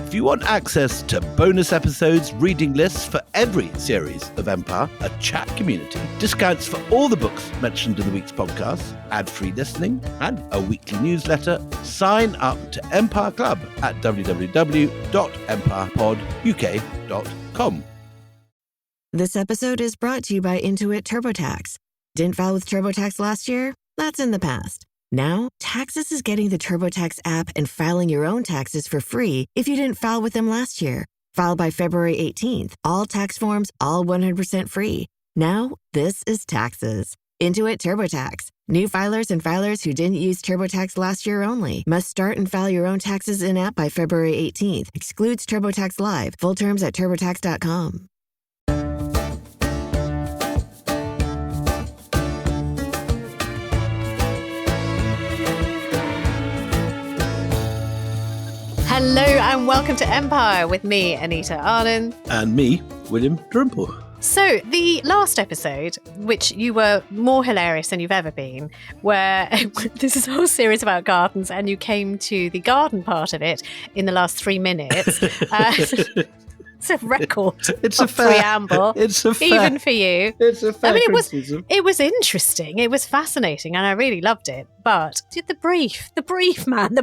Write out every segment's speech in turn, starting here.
If you want access to bonus episodes, reading lists for every series of Empire, a chat community, discounts for all the books mentioned in the week's podcast, ad-free listening, and a weekly newsletter, sign up to Empire Club at www.empirepoduk.com. This episode is brought to you by Intuit TurboTax. Didn't file with TurboTax last year? That's in the past. Now, Taxes is getting the TurboTax app and filing your own taxes for free if you didn't file with them last year. File by February 18th. All tax forms, all 100% free. Now, this is Taxes. Intuit TurboTax. New filers and filers who didn't use TurboTax last year only must start and file your own taxes in-app by February 18th. Excludes TurboTax Live. Full terms at turbotax.com. Hello and welcome to Empire with me, Anita Arlen. And me, William Dalrymple. So, the last episode, which you were more hilarious than you've ever been, where this is a whole series about gardens and you came to the garden part of it in the last 3 minutes. It's a record. It's of preamble. It's a fair, even for you. It's a fair criticism. It was interesting. It was fascinating, and I really loved it. But the brief, man.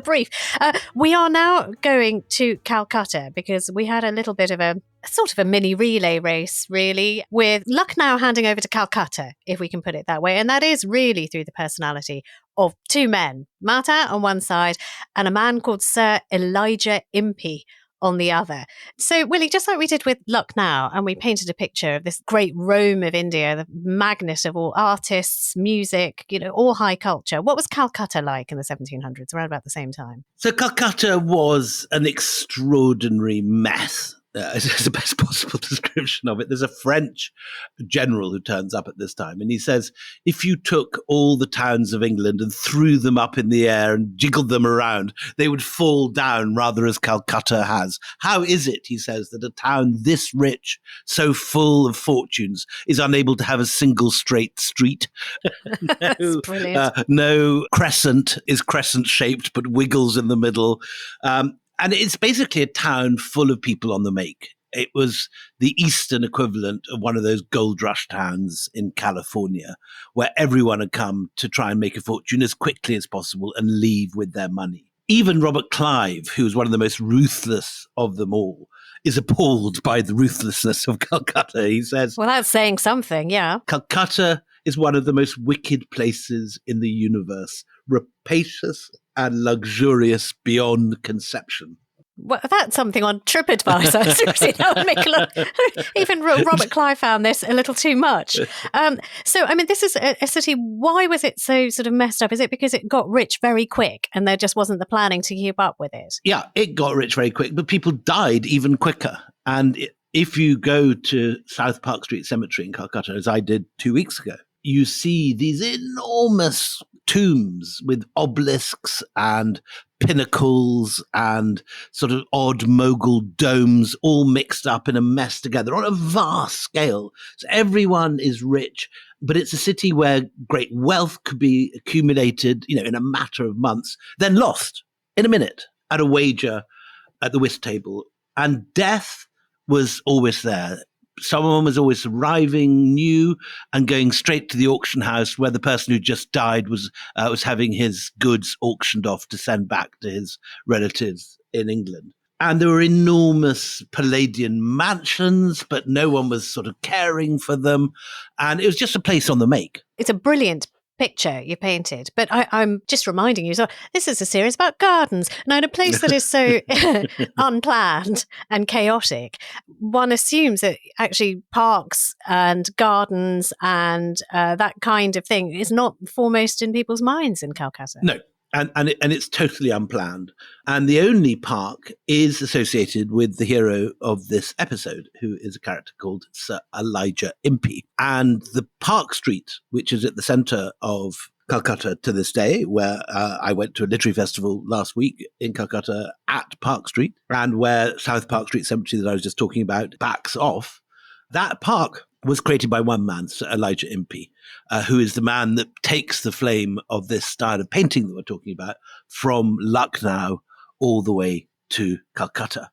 We are now going to Calcutta because we had a little bit of a sort of a mini relay race, really, with Lucknow handing over to Calcutta, if we can put it that way. And that is really through the personality of two men, Mata on one side and a man called Sir Elijah Impey on the other. So, Willie, just like we did with Lucknow, and we painted a picture of this great Rome of India, the magnet of all artists, music, all high culture. What was Calcutta like in the 1700s, around about the same time? So Calcutta was an extraordinary mess. It's the best possible description of it. There's a French general who turns up at this time, and he says, if you took all the towns of England and threw them up in the air and jiggled them around, they would fall down rather as Calcutta has. How is it, he says, that a town this rich, so full of fortunes, is unable to have a single straight street? That's brilliant. No crescent is crescent-shaped but wiggles in the middle. And it's basically a town full of people on the make. It was the Eastern equivalent of one of those gold rush towns in California, where everyone had come to try and make a fortune as quickly as possible and leave with their money. Even Robert Clive, who was one of the most ruthless of them all, is appalled by the ruthlessness of Calcutta. He says, well, that's saying something, yeah. Calcutta is one of the most wicked places in the universe, rapacious and luxurious beyond conception. Well, that's something on TripAdvisor. Seriously, that would make a lot. Even Robert Clive found this a little too much. So, I mean, this is a city. Why was it so sort of messed up? Is it because it got rich very quick and there just wasn't the planning to keep up with it? Yeah, it got rich very quick, but people died even quicker. And if you go to South Park Street Cemetery in Calcutta, as I did 2 weeks ago, you see these enormous tombs with obelisks and pinnacles and sort of odd Mughal domes all mixed up in a mess together on a vast scale. So everyone is rich, but it's a city where great wealth could be accumulated, in a matter of months, then lost in a minute at a wager at the whist table. And death was always there. Someone was always arriving new and going straight to the auction house where the person who just died was having his goods auctioned off to send back to his relatives in England. And there were enormous Palladian mansions, but no one was sort of caring for them. And it was just a place on the make. It's a brilliant picture you painted, but I'm just reminding you, so this is a series about gardens. Now, in a place that is so unplanned and chaotic, one assumes that actually parks and gardens and that kind of thing is not foremost in people's minds in Calcutta. No. And it's totally unplanned. And the only park is associated with the hero of this episode, who is a character called Sir Elijah Impey. And the Park Street, which is at the centre of Calcutta to this day, where I went to a literary festival last week in Calcutta at Park Street, and where South Park Street Cemetery that I was just talking about backs off, that park was created by one man, Sir Elijah Impey, who is the man that takes the flame of this style of painting that we're talking about from Lucknow all the way to Calcutta.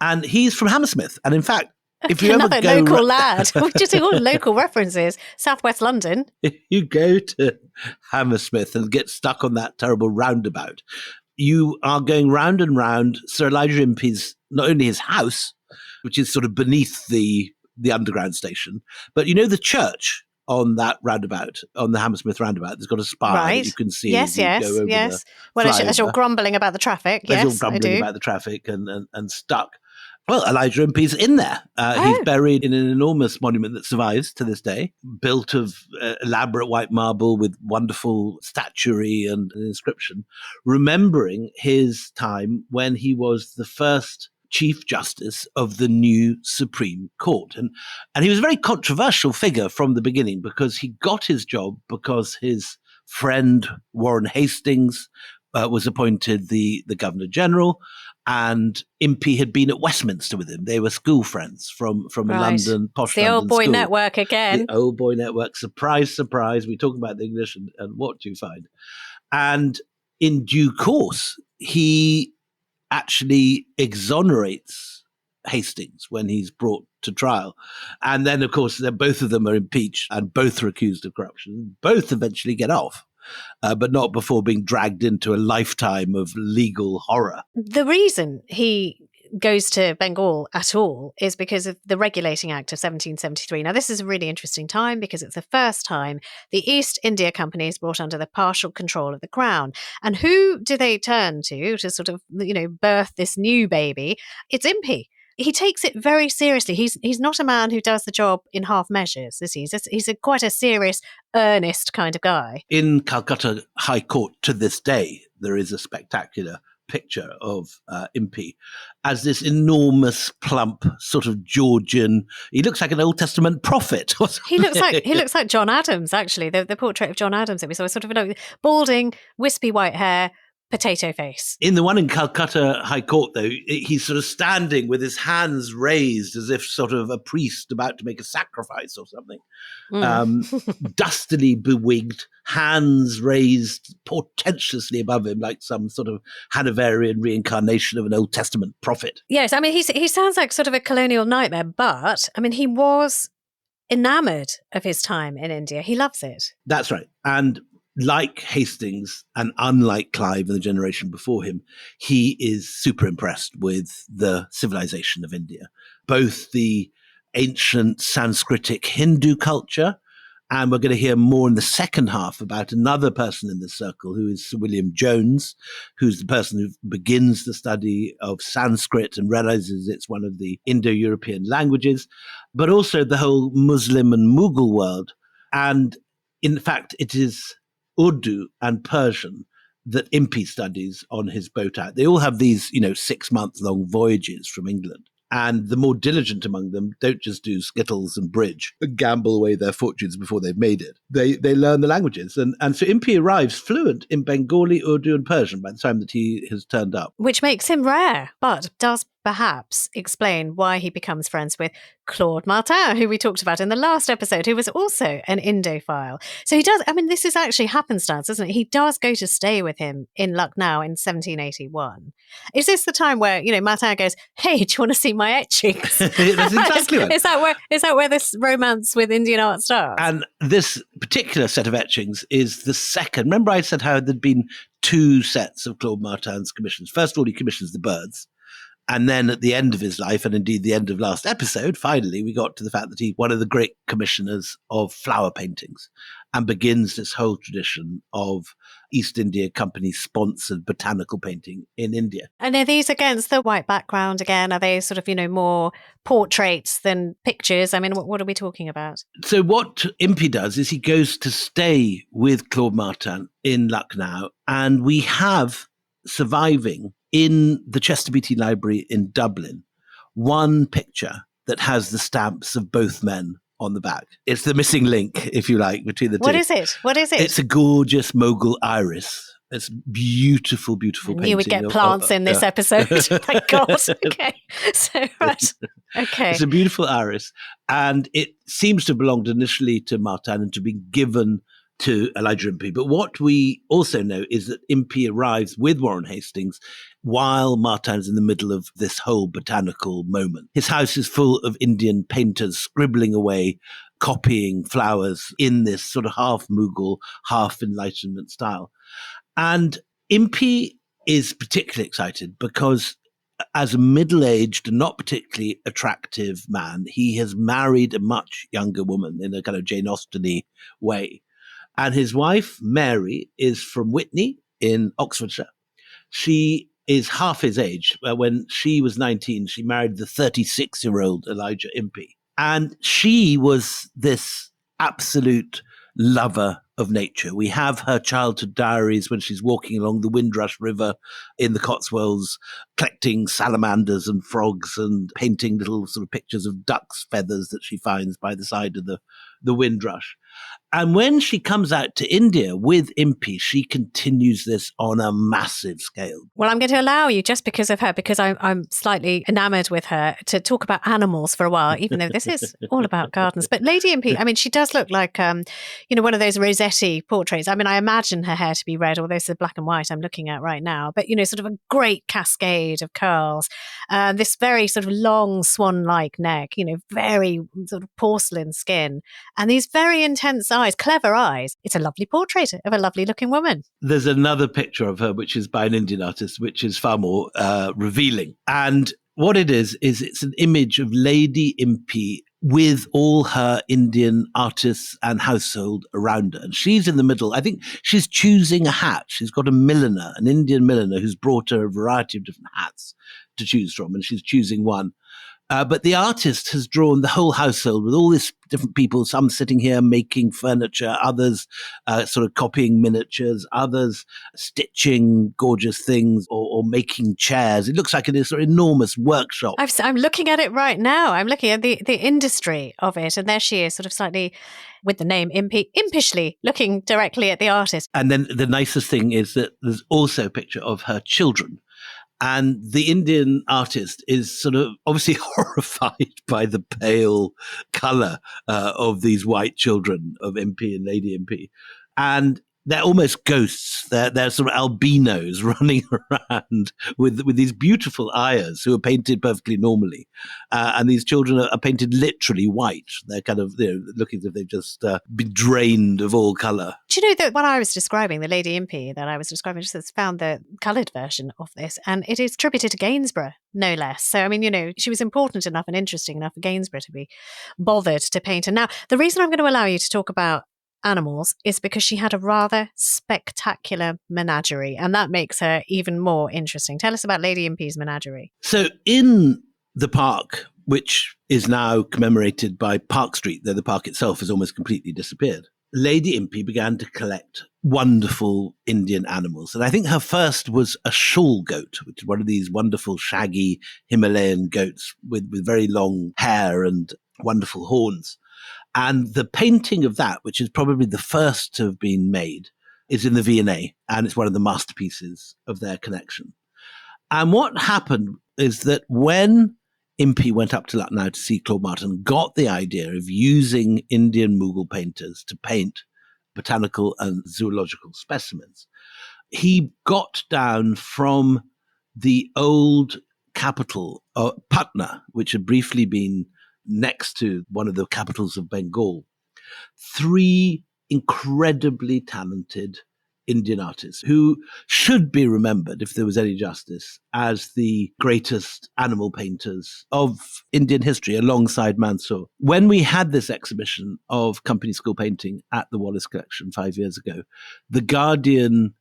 And he's from Hammersmith. And in fact, if you Another ever go local lad. We're just doing all local references. Southwest London. if you go to Hammersmith and get stuck on that terrible roundabout, you are going round and round Sir Elijah Impey's, not only his house, which is sort of beneath the underground station, but you know the church on that roundabout, on the Hammersmith roundabout, there's got a spire that you can see Yes, as you go over the Well, as you're flyover. grumbling about the traffic, As you're yes, I grumbling do. about the traffic and stuck. Well, Elijah Impey's in there. He's Oh. buried in an enormous monument that survives to this day, built of elaborate white marble with wonderful statuary and an inscription, remembering his time when he was the first Chief Justice of the new Supreme Court. And he was a very controversial figure from the beginning because he got his job because his friend Warren Hastings was appointed the Governor General, and Impey had been at Westminster with him. They were school friends from a London, posh It's the London old boy school. network again. The old boy network. Surprise, surprise. We talk about the English and what do you find? And in due course, he actually exonerates Hastings when he's brought to trial. And then, of course, both of them are impeached and both are accused of corruption. Both eventually get off. But not before being dragged into a lifetime of legal horror. The reason he goes to Bengal at all is because of the Regulating Act of 1773. Now, this is a really interesting time because it's the first time the East India Company is brought under the partial control of the Crown. And who do they turn to sort of, birth this new baby? It's Impey. He takes it very seriously. He's not a man who does the job in half measures, is he? He's quite a serious, earnest kind of guy. In Calcutta High Court to this day, there is a spectacular picture of Impey as this enormous, plump, sort of Georgian. He looks like an Old Testament prophet. He looks like John Adams, actually. The portrait of John Adams that we saw, sort of balding, wispy white hair, potato face. In the one in Calcutta High Court, though, he's sort of standing with his hands raised as if sort of a priest about to make a sacrifice or something. Dustily bewigged, hands raised portentously above him like some sort of Hanoverian reincarnation of an Old Testament prophet. Yes, I mean, he sounds like sort of a colonial nightmare, but, I mean, he was enamoured of his time in India. He loves it. That's right. And like Hastings and unlike Clive and the generation before him, he is super impressed with the civilization of India, both the ancient Sanskritic Hindu culture, and we're going to hear more in the second half about another person in this circle who is Sir William Jones, who's the person who begins the study of Sanskrit and realizes it's one of the Indo-European languages, but also the whole Muslim and Mughal world. And in fact, it is Urdu and Persian that Impey studies on his boat out. They all have these, 6-month-long voyages from England. And the more diligent among them don't just do skittles and bridge and gamble away their fortunes before they've made it. They learn the languages. And so Impey arrives fluent in Bengali, Urdu, and Persian by the time that he has turned up. Which makes him rare, but does perhaps explain why he becomes friends with Claude Martin, who we talked about in the last episode, who was also an Indophile. So he does, I mean, this is actually happenstance, isn't it? He does go to stay with him in Lucknow in 1781. Is this the time where, Martin goes, hey, do you want to see my etchings? That's exactly right. Is that where this romance with Indian art starts? And this particular set of etchings is the second. Remember I said how there'd been 2 sets of Claude Martin's commissions. First of all, he commissions the birds. And then at the end of his life, and indeed the end of last episode, finally, we got to the fact that he's one of the great commissioners of flower paintings and begins this whole tradition of East India Company sponsored botanical painting in India. And are these against the white background again? Are they sort of, more portraits than pictures? I mean, what are we talking about? So what Impey does is he goes to stay with Claude Martin in Lucknow, and we have surviving in the Chester Beatty Library in Dublin one picture that has the stamps of both men on the back. It's the missing link, if you like, between the two. What is it? It's a gorgeous Mogul iris. It's beautiful, beautiful painting. You would get plants in this episode. Thank God. Okay. So, right. Okay. It's a beautiful iris. And it seems to have belonged initially to Martin and to be given to Elijah Impey. But what we also know is that Impey arrives with Warren Hastings while Martin's in the middle of this whole botanical moment. His house is full of Indian painters scribbling away, copying flowers in this sort of half Mughal, half Enlightenment style. And Impey is particularly excited because as a middle-aged, not particularly attractive man, he has married a much younger woman in a kind of Jane Austen-y way. And his wife, Mary, is from Witney in Oxfordshire. She is half his age. When she was 19, she married the 36-year-old Elijah Impey. And she was this absolute lover of nature. We have her childhood diaries when she's walking along the Windrush River in the Cotswolds, collecting salamanders and frogs and painting little sort of pictures of ducks' feathers that she finds by the side of the Windrush. And when she comes out to India with Impey, she continues this on a massive scale. Well, I'm going to allow you, just because of her, because I'm slightly enamored with her, to talk about animals for a while, even though this is all about gardens. But Lady Impey, I mean, she does look like, one of those Rossetti portraits. I mean, I imagine her hair to be red, although it's the black and white I'm looking at right now. But, sort of a great cascade of curls, this very sort of long swan-like neck, very sort of porcelain skin, and these very intense eyes, clever eyes. It's a lovely portrait of a lovely looking woman. There's another picture of her, which is by an Indian artist, which is far more revealing. And what it is it's an image of Lady Impey with all her Indian artists and household around her. And she's in the middle. I think she's choosing a hat. She's got a milliner, an Indian milliner, who's brought her a variety of different hats to choose from, and she's choosing one. But the artist has drawn the whole household with all these different people, some sitting here making furniture, others sort of copying miniatures, others stitching gorgeous things or making chairs. It looks like a sort of enormous workshop. I'm looking at it right now. I'm looking at the industry of it. And there she is, sort of slightly, with the name Impey, impishly looking directly at the artist. And then the nicest thing is that there's also a picture of her children. And the Indian artist is sort of obviously horrified by the pale color of these white children of Impey and Lady Impey. And they're almost ghosts. They're sort of albinos running around with these beautiful ayahs who are painted perfectly normally. And these children are painted literally white. They're kind of looking as if they've just been drained of all color. Do you know that when I was describing the Lady Impey that I was describing, I just found the coloured version of this, and it is attributed to Gainsborough, no less. So, I mean, she was important enough and interesting enough for Gainsborough to be bothered to paint. And now, the reason I'm going to allow you to talk about animals is because she had a rather spectacular menagerie, and that makes her even more interesting. Tell us about Lady Impey's menagerie. So in the park, which is now commemorated by Park Street, though the park itself has almost completely disappeared, Lady Impey began to collect wonderful Indian animals. And I think her first was a shawl goat, which is one of these wonderful shaggy Himalayan goats with very long hair and wonderful horns. And the painting of that, which is probably the first to have been made, is in the V&A, and it's one of the masterpieces of their collection. And what happened is that when Impey went up to Lucknow to see Claude Martin, got the idea of using Indian Mughal painters to paint botanical and zoological specimens, he got down from the old capital, Patna, which had briefly been next to one of the capitals of Bengal, 3 incredibly talented Indian artists who should be remembered, if there was any justice, as the greatest animal painters of Indian history alongside Mansour. When we had this exhibition of company school painting at the Wallace Collection 5 years ago, the Guardian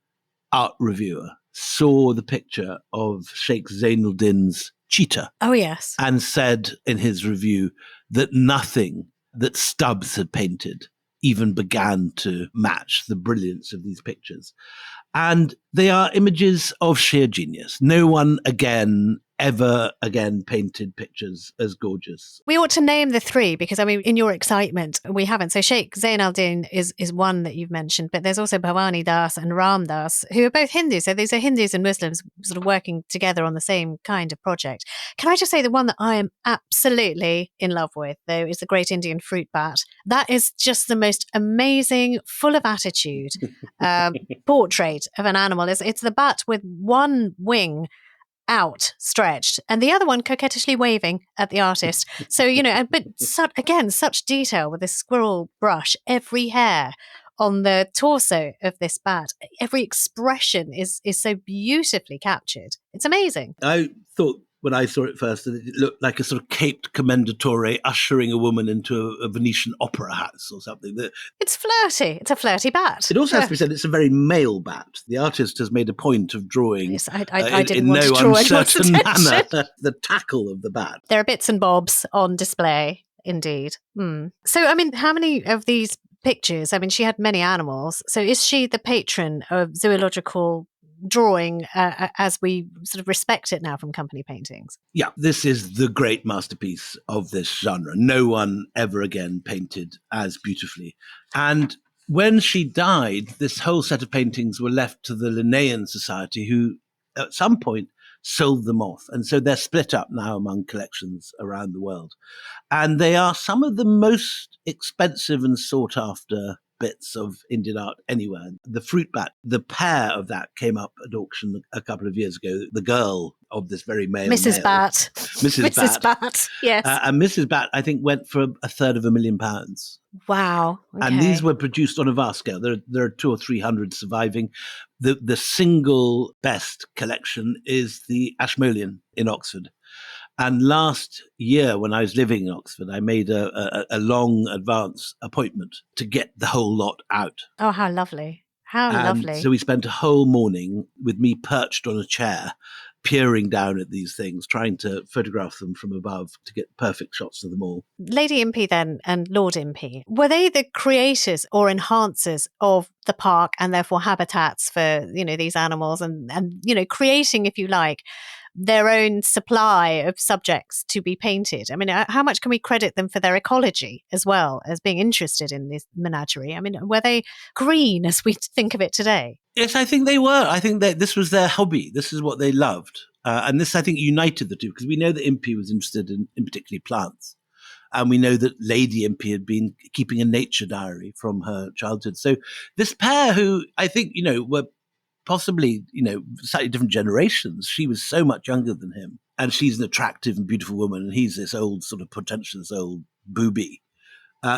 art reviewer saw the picture of Sheikh Zainuddin's cheetah. Oh, yes. And said in his review that nothing that Stubbs had painted even began to match the brilliance of these pictures. And they are images of sheer genius. No one, again, ever again painted pictures as gorgeous. We ought to name the three because, I mean, in your excitement, we haven't. So Sheikh Zayn al-Din is one that you've mentioned, but there's also Bhawani Das and Ram Das, who are both Hindus. So these are Hindus and Muslims sort of working together on the same kind of project. Can I just say the one that I am absolutely in love with, though, is the Great Indian Fruit Bat. That is just the most amazing, full of attitude portrait of an animal. It's the bat with one wing outstretched and the other one coquettishly waving at the artist. So, but again, such detail with this squirrel brush, every hair on the torso of this bat, every expression is so beautifully captured. It's amazing. I thought when I saw it first that it looked like a sort of caped commendatore ushering a woman into a Venetian opera house or something. It's flirty. It's a flirty bat. It also has to be said it's a very male bat. The artist has made a point of drawing yes, I didn't in want no to draw uncertain anyone's manner attention. the tackle of the bat. There are bits and bobs on display, indeed. So, I mean, how many of these pictures, I mean, she had many animals. So is she the patron of zoological drawing as we sort of respect it now from company paintings? Yeah, this is the great masterpiece of this genre. No one ever again painted as beautifully. And when she died, this whole set of paintings were left to the Linnaean Society, who at some point sold them off. And so they're split up now among collections around the world. And they are some of the most expensive and sought after bits of Indian art anywhere. The fruit bat, the pair of that came up at auction a couple of years ago. The girl of this very male Mrs. Bat. Mrs. Bat, yes. And Mrs. Bat, I think, went for £250,000. Wow. Okay. And these were produced on a vast scale. There are 200 or 300 surviving. The single best collection is the Ashmolean in Oxford. And last year, when I was living in Oxford, I made a long advance appointment to get the whole lot out. Oh, how lovely. How lovely. So we spent a whole morning with me perched on a chair, peering down at these things, trying to photograph them from above to get perfect shots of them all. Lady Impey then and Lord Impey, were they the creators or enhancers of the park and therefore habitats for, these animals and creating, if you like, their own supply of subjects to be painted? I mean, how much can we credit them for their ecology as well as being interested in this menagerie? I mean, were they green as we think of it today? Yes, I think they were. I think that this was their hobby. This is what they loved. And this, I think, united the two, because we know that Impey was interested in particularly plants. And we know that Lady Impey had been keeping a nature diary from her childhood. So this pair who I think, were possibly, slightly different generations. She was so much younger than him. And she's an attractive and beautiful woman. And he's this old sort of pretentious old booby.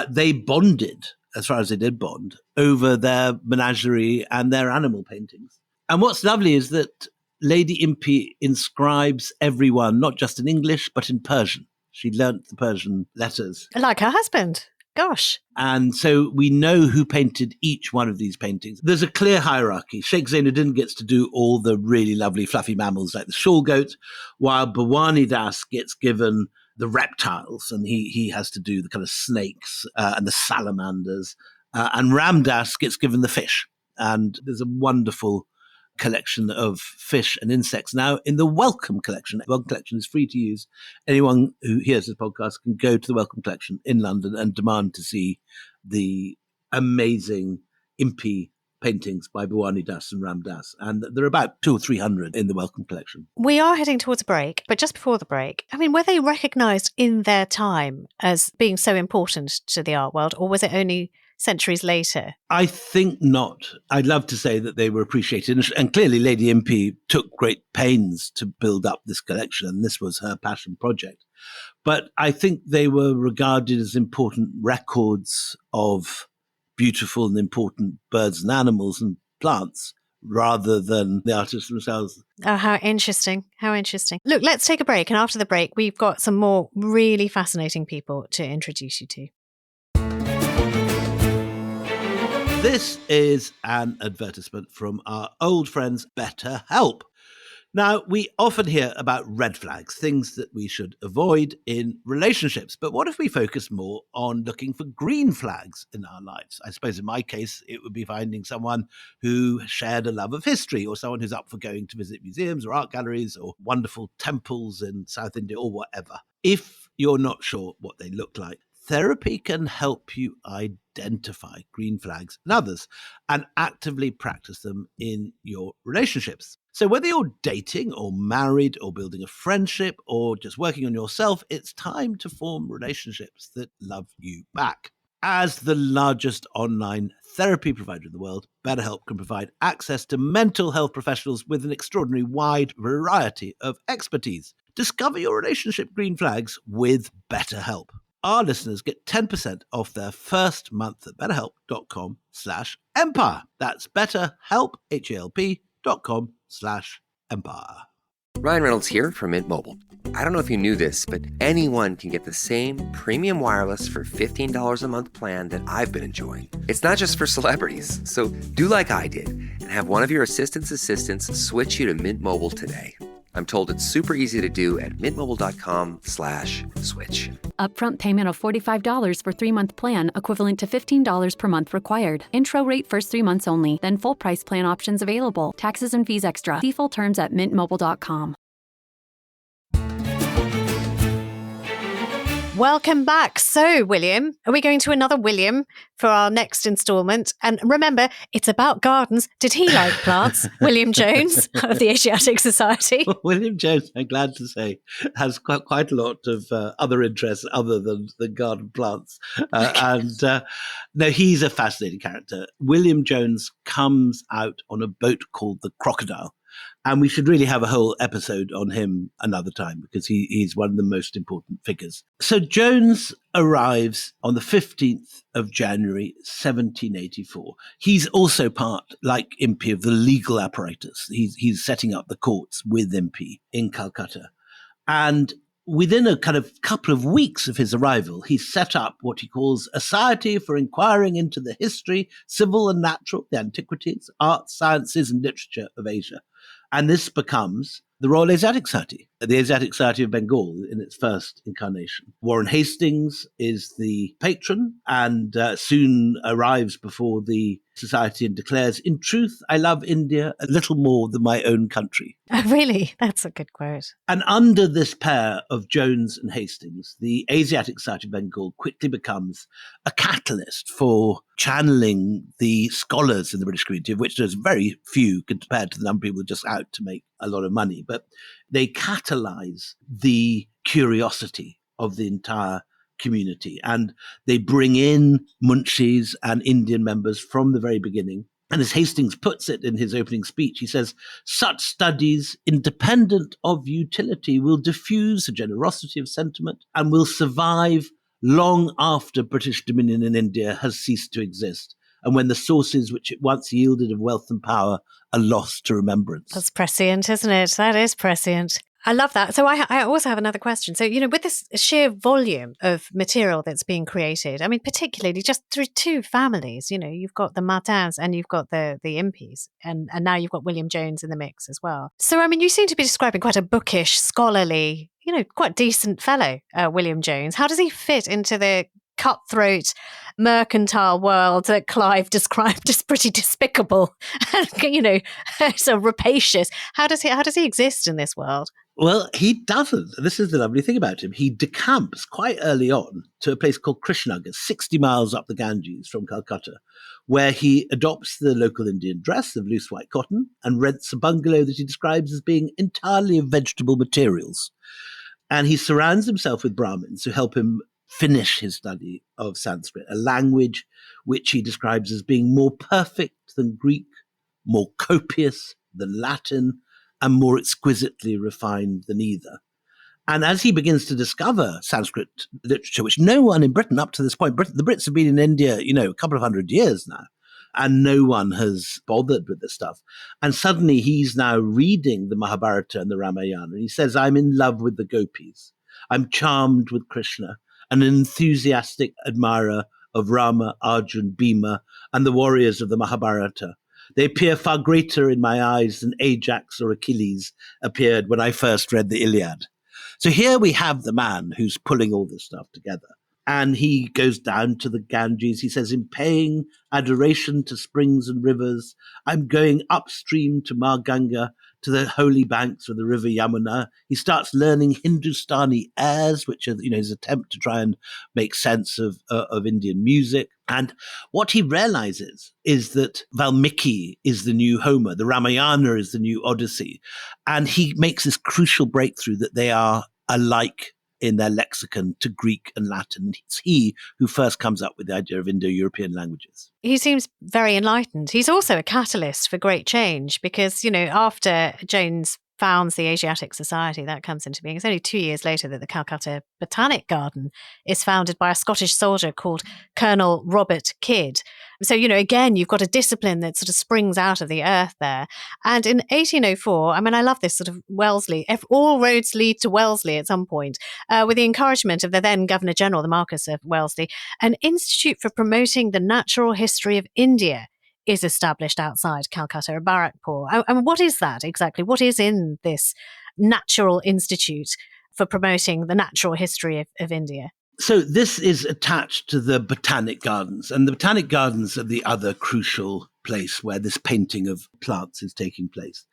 They bonded, as far as they did bond, over their menagerie and their animal paintings. And what's lovely is that Lady Impey inscribes everyone, not just in English, but in Persian. She learnt the Persian letters. Like her husband. Gosh. And so we know who painted each one of these paintings. There's a clear hierarchy. Sheikh Zayn gets to do all the really lovely fluffy mammals like the shawl goat, while Bhawani Das gets given the reptiles, and he has to do the kind of snakes and the salamanders. And Ram Das gets given the fish. And there's a wonderful collection of fish and insects now in the Welcome Collection. The Welcome Collection is free to use. Anyone who hears this podcast can go to the Welcome Collection in London and demand to see the amazing Impey paintings by Bhawani Das and Ram Das. And there are about 200 or 300 in the Welcome Collection. We are heading towards a break, but just before the break, I mean, were they recognised in their time as being so important to the art world, or was it only centuries later? I think not. I'd love to say that they were appreciated. And clearly Lady Impey took great pains to build up this collection, and this was her passion project. But I think they were regarded as important records of beautiful and important birds and animals and plants, rather than the artists themselves. Oh, how interesting. How interesting. Look, let's take a break. And after the break, we've got some more really fascinating people to introduce you to. This is an advertisement from our old friends BetterHelp. Now, we often hear about red flags, things that we should avoid in relationships. But what if we focus more on looking for green flags in our lives? I suppose in my case, it would be finding someone who shared a love of history, or someone who's up for going to visit museums or art galleries or wonderful temples in South India or whatever. If you're not sure what they look like, therapy can help you identify green flags in others and actively practice them in your relationships. So whether you're dating or married or building a friendship or just working on yourself, it's time to form relationships that love you back. As the largest online therapy provider in the world, BetterHelp can provide access to mental health professionals with an extraordinary wide variety of expertise. Discover your relationship green flags with BetterHelp. Our listeners get 10% off their first month at betterhelp.com/empire. That's betterhelp, HELP.com/empire. Ryan Reynolds here from Mint Mobile. I don't know if you knew this, but anyone can get the same premium wireless for $15 a month plan that I've been enjoying. It's not just for celebrities. So do like I did and have one of your assistants switch you to Mint Mobile today. I'm told it's super easy to do at mintmobile.com/switch. Upfront payment of $45 for 3-month plan, equivalent to $15 per month required. Intro rate first 3 months only, then full price plan options available. Taxes and fees extra. See full terms at mintmobile.com. Welcome back. So, William, are we going to another William for our next instalment? And remember, it's about gardens. Did he like plants? William Jones of the Asiatic Society. William Jones, I'm glad to say, has quite a lot of other interests other than the garden plants. No, he's a fascinating character. William Jones comes out on a boat called the Crocodile. And we should really have a whole episode on him another time because he's one of the most important figures. So Jones arrives on the 15th of January, 1784. He's also part, like Impey, of the legal apparatus. He's setting up the courts with Impey in Calcutta. And within a kind of couple of weeks of his arrival, he set up what he calls a Society for Inquiring into the History, Civil and Natural, the Antiquities, Arts, Sciences and Literature of Asia. And this becomes the Royal Asiatic Society, the Asiatic Society of Bengal in its first incarnation. Warren Hastings is the patron and soon arrives before the society and declares, "In truth, I love India a little more than my own country." Oh, really? That's a good quote. And under this pair of Jones and Hastings, the Asiatic Society of Bengal quickly becomes a catalyst for channeling the scholars in the British community, of which there's very few compared to the number of people just out to make a lot of money. But they catalyze the curiosity of the entire community. And they bring in Munshis and Indian members from the very beginning. And as Hastings puts it in his opening speech, he says, "Such studies, independent of utility, will diffuse a generosity of sentiment and will survive long after British dominion in India has ceased to exist, and when the sources which it once yielded of wealth and power are lost to remembrance." That's prescient, isn't it? That is prescient. I love that. So I also have another question. So, with this sheer volume of material that's being created, I mean, particularly just through two families, you've got the Martins and you've got the Impeys, and now you've got William Jones in the mix as well. So, I mean, you seem to be describing quite a bookish, scholarly, quite decent fellow, William Jones. How does he fit into the cutthroat mercantile world that Clive described as pretty despicable and so rapacious? How does he exist in this world? Well, he doesn't. This is the lovely thing about him. He decamps quite early on to a place called Krishnagar, 60 miles up the Ganges from Calcutta, where he adopts the local Indian dress of loose white cotton and rents a bungalow that he describes as being entirely of vegetable materials. And he surrounds himself with Brahmins who help him finish his study of Sanskrit, a language which he describes as being more perfect than Greek, more copious than Latin, and more exquisitely refined than either. And as he begins to discover Sanskrit literature, which no one in Britain up to this point, the Brits have been in India, a couple of 100 years now, and no one has bothered with this stuff. And suddenly he's now reading the Mahabharata and the Ramayana, and he says, "I'm in love with the gopis. I'm charmed with Krishna, an enthusiastic admirer of Rama, Arjun, Bhima, and the warriors of the Mahabharata. They appear far greater in my eyes than Ajax or Achilles appeared when I first read the Iliad. So here we have the man who's pulling all this stuff together. And he goes down to the Ganges. He says, in paying adoration to springs and rivers, I'm going upstream to Ganga, to the holy banks of the river Yamuna. He starts learning Hindustani airs, which are, his attempt to try and make sense of Indian music. And what he realizes is that Valmiki is the new Homer, the Ramayana is the new Odyssey. And he makes this crucial breakthrough that they are alike in their lexicon to Greek and Latin. It's he who first comes up with the idea of Indo-European languages. He seems very enlightened. He's also a catalyst for great change because, after Jones founds the Asiatic Society, that comes into being. It's only 2 years later that the Calcutta Botanic Garden is founded by a Scottish soldier called Colonel Robert Kidd. So, again, you've got a discipline that sort of springs out of the earth there. And in 1804, I love this sort of Wellesley, all roads lead to Wellesley at some point, with the encouragement of the then Governor General, the Marquess of Wellesley, an institute for promoting the natural history of India is established outside Calcutta, Barrackpore. And what is that exactly? What is in this Natural Institute for promoting the natural history of India? So this is attached to the Botanic Gardens, and the Botanic Gardens are the other crucial place where this painting of plants is taking place.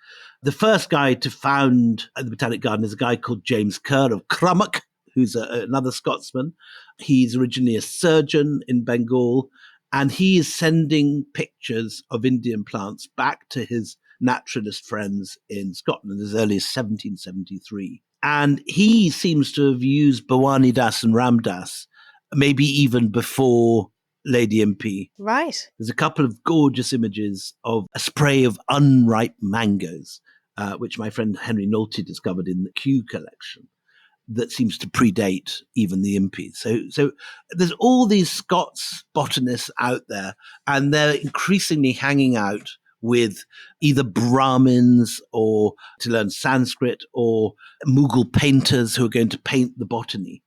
The first guy to found the Botanic Garden is a guy called James Kerr of Crummock, who's another Scotsman. He's originally a surgeon in Bengal, and he is sending pictures of Indian plants back to his naturalist friends in Scotland as early as 1773. And he seems to have used Bhawani Das and Ram Das, maybe even before Lady Impey. Right. There's a couple of gorgeous images of a spray of unripe mangoes, which my friend Henry Nolte discovered in the Kew collection, that seems to predate even the Impeys. So there's all these Scots botanists out there, and they're increasingly hanging out with either Brahmins or to learn Sanskrit or Mughal painters who are going to paint the botany.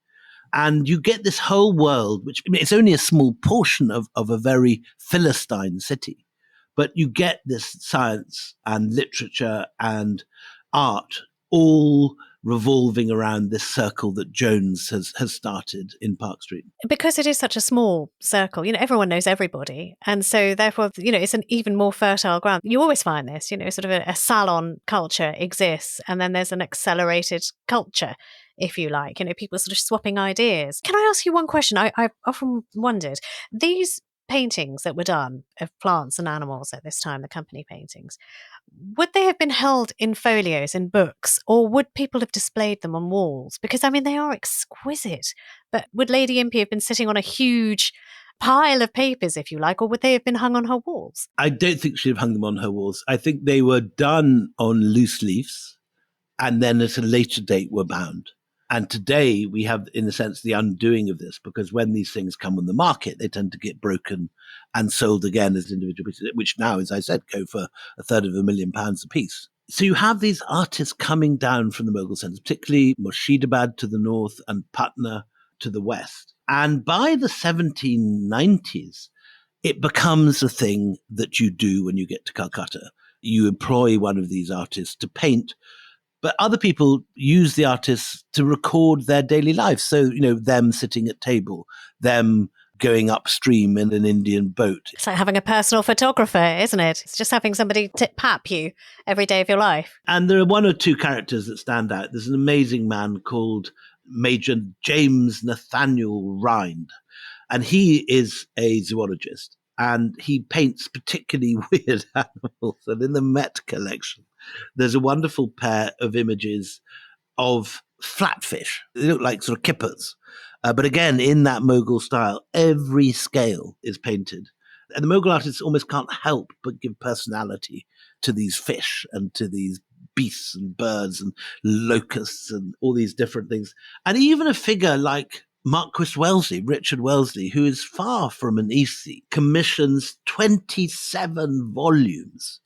And you get this whole world, which it's only a small portion of a very Philistine city, but you get this science and literature and art all revolving around this circle that Jones has started in Park Street. Because it is such a small circle, everyone knows everybody. And so therefore, it's an even more fertile ground. You always find this, sort of a salon culture exists. And then there's an accelerated culture, if you like, people sort of swapping ideas. Can I ask you one question? I've often wondered, these paintings that were done of plants and animals at this time, the company paintings, would they have been held in folios in books, or would people have displayed them on walls? Because, they are exquisite. But would Lady Impey have been sitting on a huge pile of papers, if you like, or would they have been hung on her walls? I don't think she'd have hung them on her walls. I think they were done on loose leaves and then at a later date were bound. And today we have, in a sense, the undoing of this, because when these things come on the market, they tend to get broken and sold again as individual pieces, which now, as I said, go for £250,000 a piece. So you have these artists coming down from the Mughal centres, particularly Murshidabad to the north and Patna to the west. And by the 1790s, it becomes a thing that you do when you get to Calcutta. You employ one of these artists to paint, but other people use the artists to record their daily lives. So, them sitting at table, them going upstream in an Indian boat. It's like having a personal photographer, isn't it? It's just having somebody tip-tap you every day of your life. And there are one or two characters that stand out. There's an amazing man called Major James Nathaniel Rind, and he is a zoologist, and he paints particularly weird animals. And in the Met collection, there's a wonderful pair of images of flatfish. They look like sort of kippers. But again, in that Mughal style, every scale is painted. And the Mughal artists almost can't help but give personality to these fish and to these beasts and birds and locusts and all these different things. And even a figure like Marquis Wellesley, Richard Wellesley, who is far from an easy, commissions 27 volumes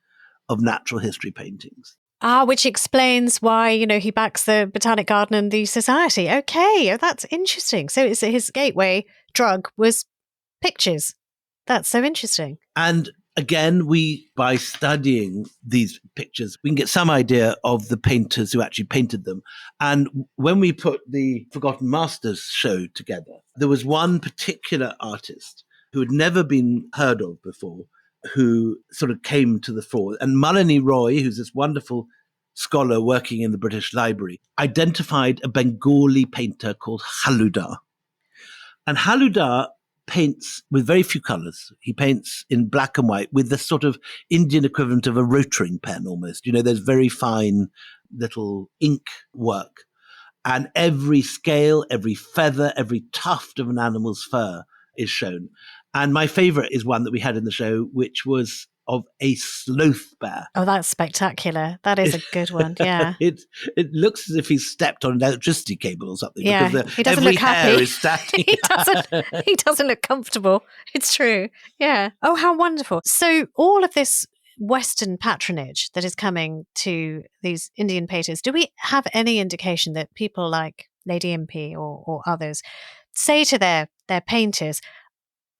of natural history paintings. Which explains why, he backs the Botanic Garden and the Society. Okay, that's interesting. So his gateway drug was pictures. That's so interesting. And again, by studying these pictures, we can get some idea of the painters who actually painted them. And when we put the Forgotten Masters show together, there was one particular artist who had never been heard of before, who sort of came to the fore. And Malini Roy, who's this wonderful scholar working in the British Library, identified a Bengali painter called Haludar. And Haludar paints with very few colors. He paints in black and white with the sort of Indian equivalent of a rotring pen almost. There's very fine little ink work. And every scale, every feather, every tuft of an animal's fur is shown. And my favorite is one that we had in the show, which was of a sloth bear. Oh, that's spectacular. That is a good one. Yeah. It looks as if he's stepped on an electricity cable or something. Yeah. Because He doesn't every look happy. hair is standing. He doesn't look comfortable. It's true. Yeah. Oh, how wonderful. So all of this Western patronage that is coming to these Indian painters, do we have any indication that people like Lady Impey or others say to their painters,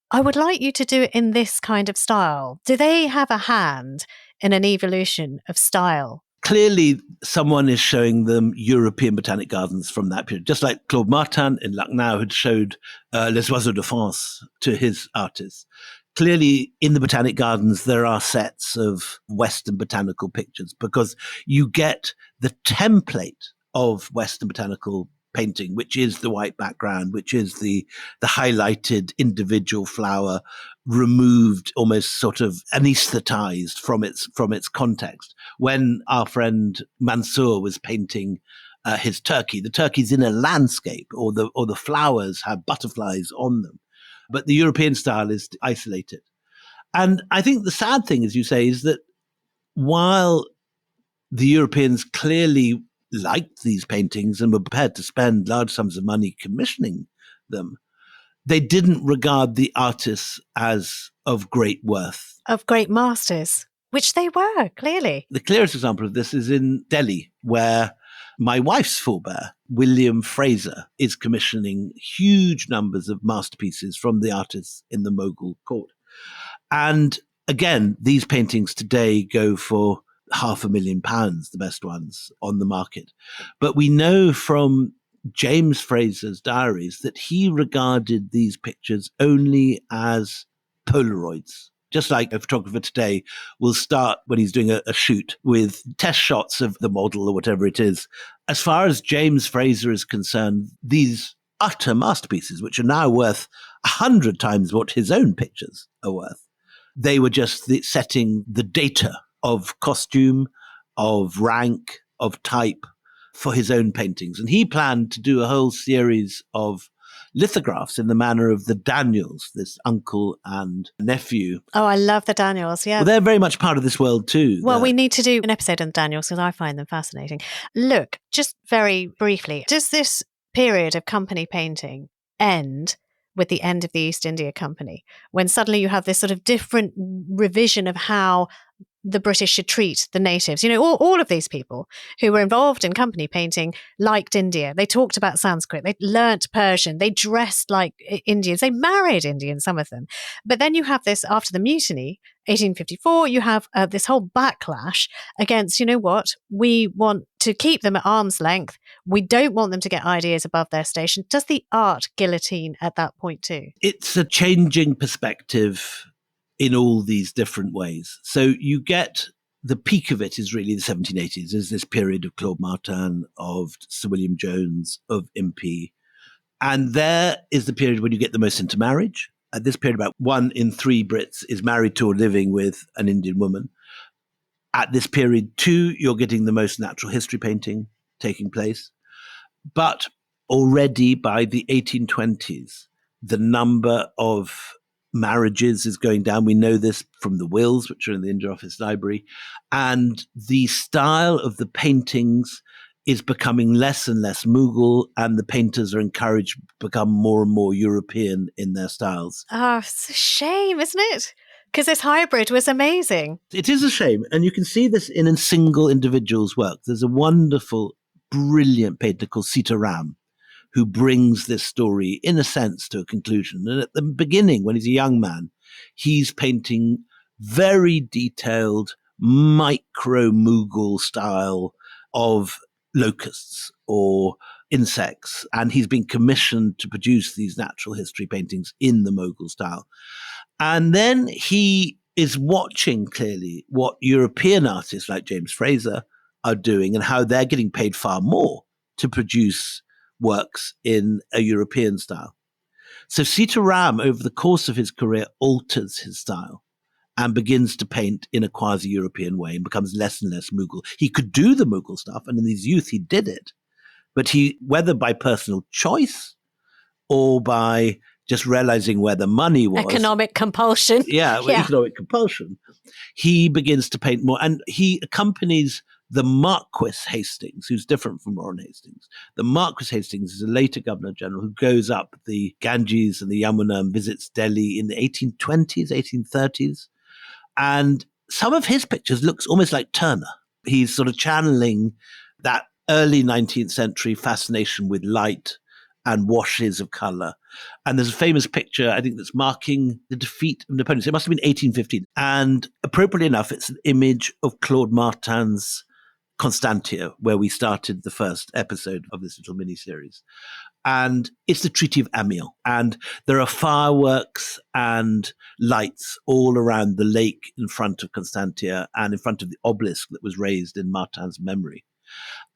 I would like you to do it in this kind of style? Do they have a hand in an evolution of style? Clearly, someone is showing them European botanic gardens from that period, just like Claude Martin in Lucknow had showed Les Oiseaux de France to his artists. Clearly, in the botanic gardens, there are sets of Western botanical pictures because you get the template of Western botanical painting, which is the white background, which is the highlighted individual flower removed, almost sort of anesthetized from its context. When our friend Mansour was painting his turkey, the turkey's in a landscape, or the flowers have butterflies on them. But the European style is isolated. And I think the sad thing, as you say, is that while the Europeans clearly liked these paintings and were prepared to spend large sums of money commissioning them, they didn't regard the artists as of great worth. Of great masters, which they were, clearly. The clearest example of this is in Delhi, where my wife's forebear, William Fraser, is commissioning huge numbers of masterpieces from the artists in the Mughal court. And again, these paintings today go for £500,000, the best ones on the market. But we know from James Fraser's diaries that he regarded these pictures only as Polaroids. Just like a photographer today will start when he's doing a shoot with test shots of the model or whatever it is. As far as James Fraser is concerned, these utter masterpieces, which are now worth 100 times what his own pictures are worth, they were just setting the data of costume, of rank, of type for his own paintings. And he planned to do a whole series of lithographs in the manner of the Daniels, this uncle and nephew. Oh, I love the Daniels, yeah. Well, they're very much part of this world too. Well, we need to do an episode on the Daniels because I find them fascinating. Look, just very briefly, does this period of company painting end with the end of the East India Company, when suddenly you have this sort of different revision of how the British should treat the natives? All of these people who were involved in company painting liked India. They talked about Sanskrit. They learnt Persian. They dressed like Indians. They married Indians, some of them. But then you have this, after the mutiny, 1854, you have this whole backlash against, we want to keep them at arm's length. We don't want them to get ideas above their station. Does the art guillotine at that point too? It's a changing perspective in all these different ways. So you get the peak of it is really the 1780s, is this period of Claude Martin, of Sir William Jones, of Impey. And there is the period when you get the most intermarriage. At this period, about 1 in 3 Brits is married to or living with an Indian woman. At this period, too, you're getting the most natural history painting taking place. But already by the 1820s, the number of marriages is going down. We know this from the wills, which are in the India Office Library. And the style of the paintings is becoming less and less Mughal, and the painters are encouraged to become more and more European in their styles. Oh, it's a shame, isn't it? Because this hybrid was amazing. It is a shame. And you can see this in a single individual's work. There's a wonderful, brilliant painter called Sita Ram, who brings this story, in a sense, to a conclusion. And at the beginning, when he's a young man, he's painting very detailed micro Mughal style of locusts or insects. And he's been commissioned to produce these natural history paintings in the Mughal style. And then he is watching clearly what European artists like James Fraser are doing and how they're getting paid far more to produce works in a European style. So Sitaram, over the course of his career, alters his style and begins to paint in a quasi-European way and becomes less and less Mughal. He could do the Mughal stuff, and in his youth he did it. But he, whether by personal choice or by just realizing where the money was. Economic compulsion. Economic compulsion. He begins to paint more. And he accompanies the Marquis Hastings, who's different from Warren Hastings. The Marquis Hastings is a later Governor General who goes up the Ganges and the Yamuna and visits Delhi in the 1820s, 1830s. And some of his pictures looks almost like Turner. He's sort of channeling that early 19th century fascination with light and washes of color. And there's a famous picture, I think, that's marking the defeat of Napoleon. So it must have been 1815. And appropriately enough, it's an image of Claude Martin's Constantia, where we started the first episode of this little mini-series. And it's the Treaty of Amiens. And there are fireworks and lights all around the lake in front of Constantia and in front of the obelisk that was raised in Martin's memory.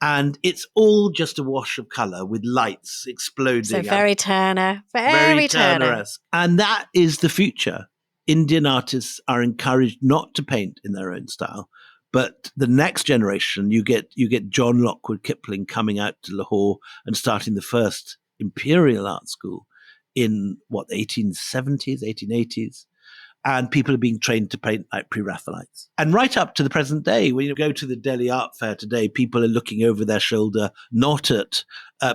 And it's all just a wash of color with lights exploding. So very Turner, very Turner-esque. And that is the future. Indian artists are encouraged not to paint in their own style, but the next generation, you get John Lockwood Kipling coming out to Lahore and starting the first imperial art school in the 1870s, 1880s. And people are being trained to paint like Pre-Raphaelites. And right up to the present day, when you go to the Delhi Art Fair today, people are looking over their shoulder, not at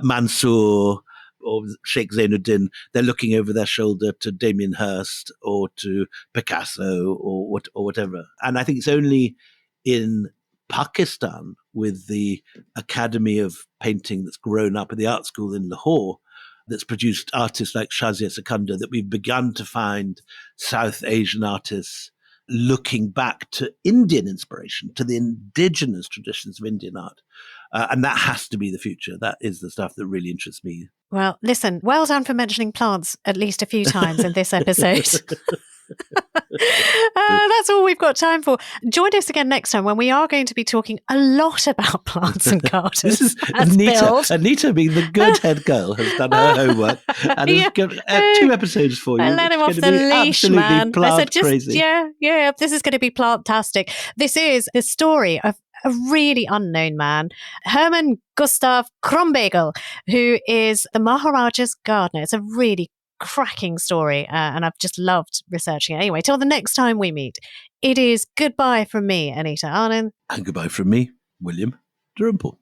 Mansour or Sheikh Zayn. They're looking over their shoulder to Damien Hirst or to Picasso or whatever. And I think it's only in Pakistan, with the Academy of Painting that's grown up at the art school in Lahore, that's produced artists like Shazia Secunda, that we've begun to find South Asian artists looking back to Indian inspiration, to the indigenous traditions of Indian art. And that has to be the future. That is the stuff that really interests me. Well, listen, well done for mentioning plants at least a few times in this episode. That's all we've got time for. Join us again next time when we are going to be talking a lot about plants and gardens. This is Anita being the good head girl, has done her homework and has given 2 episodes for you. I let him off the leash, man. I said, crazy. Yeah, this is going to be plant-tastic. This is the story of a really unknown man, Hermann Gustav Krumbagel, who is the Maharaja's gardener. It's a really cracking story, and I've just loved researching it. Anyway, till the next time we meet, it is goodbye from me, Anita Arnon. And goodbye from me, William Dalrymple.